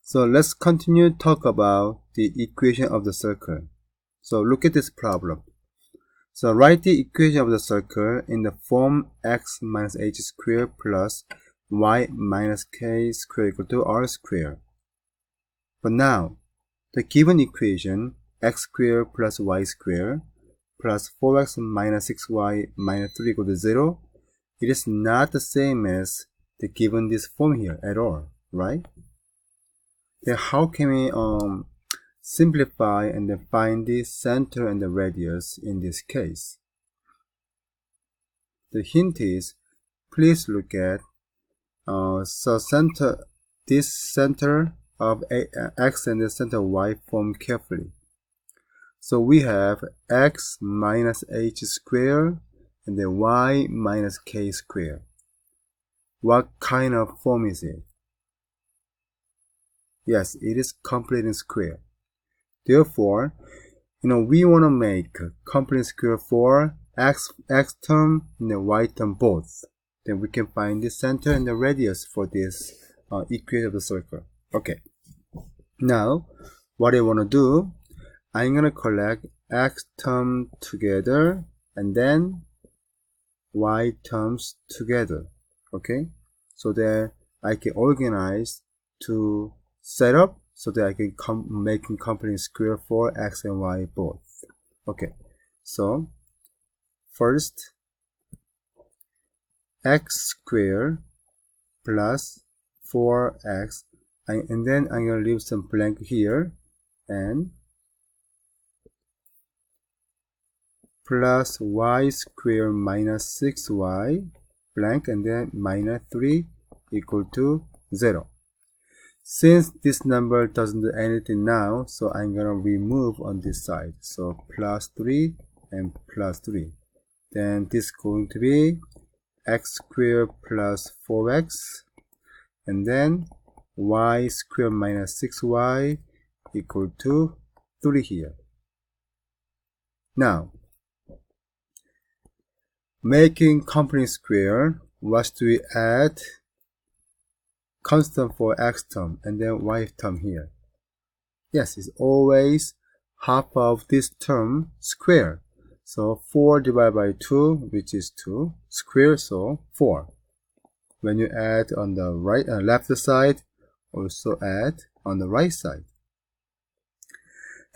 So let's continue to talk about the equation of the circle. So look at this problem. So write the equation of the circle in the form x minus h squared plus y minus k squared equal to r squared. But now, the given equation x squared plus y squared plus 4x minus 6y minus 3 equal to 0, it is not the same as the given this form here at all, right? Then how can we simplify and then find the center and the radius in this case? The hint is, please look at this center of x and the center y form carefully. So we have x minus h squared and then y minus k squared. What kind of form is it? Yes, it is complete square. Therefore, we want to make complete square for x term and the y term both. Then we can find the center and the radius for this equation of the circle. Okay. Now, what I want to do, I'm going to collect x term together and then y terms together. Okay. So that I can organize to set up so that I can make complete square for x and y both. Okay. So first, x squared plus 4x, and then I'm going to leave some blank here, and plus y squared minus 6y blank, and then minus 3 equal to 0. Since this number doesn't do anything now, so I'm going to remove on this side. So plus 3 and plus 3. Then this is going to be x squared plus 4x, and then y squared minus 6y equal to 3 here. Now, making complete square, what do we add? Constant for x term and then y term here. Yes, it's always half of this term square. So 4 divided by 2, which is 2, square, so 4. When you add on the right left side, also add on the right side.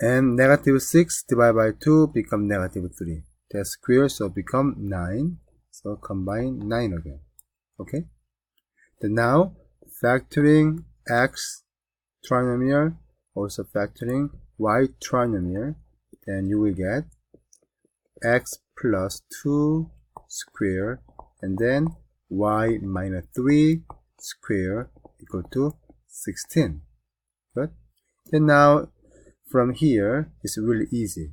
And negative 6 divided by 2 become negative 3. That's square, so become 9. So combine 9 again. Okay? Then now, factoring x trinomial, also factoring y trinomial, then you will get x plus 2 square and then y minus 3 square equal to 16. Good. And now from here it's really easy.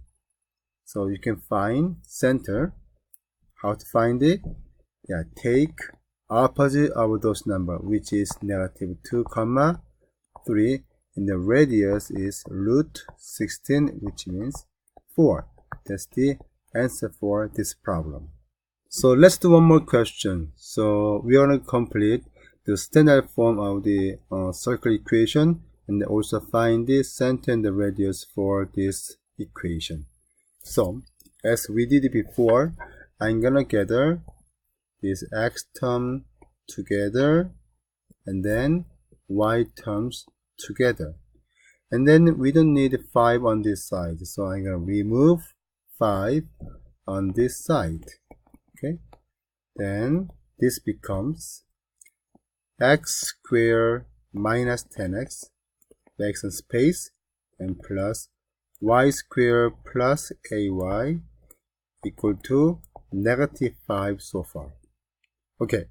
So you can find center. How to find it? Yeah, take opposite of those numbers, which is negative 2 comma 3, and the radius is root 16, which means 4. That's the answer for this problem. So let's do one more question. So we want to complete the standard form of the circle equation and also find the center and the radius for this equation. So as we did before, I'm gonna gather this x term together and then y terms together, and then we don't need 5 on this side, so I'm gonna remove 5 on this side. Okay, then this becomes x squared minus 10x, make some space, and plus y squared plus ay equal to negative 5 so far. Okay,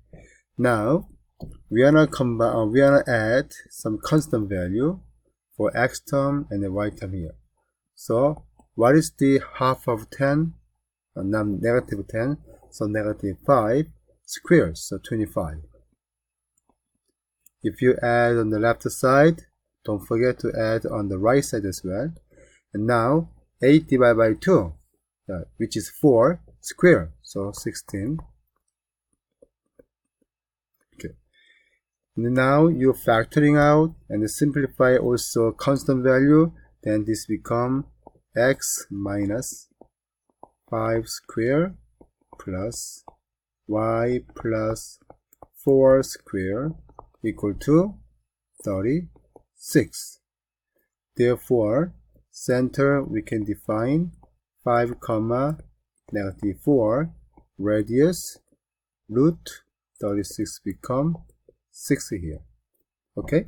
now we are gonna add some constant value for x term and the y term here. So what is the half of 10? Negative 10, so negative 5 squared, so 25. If you add on the left side, don't forget to add on the right side as well. And now 8 divided by 2, which is 4 square, so 16. Okay. Now you factoring out and simplify also constant value, then this become x minus 5 square plus y plus 4 square equal to 36. Therefore, center we can define 5 comma negative 4, radius root 36 become 6 here. Okay,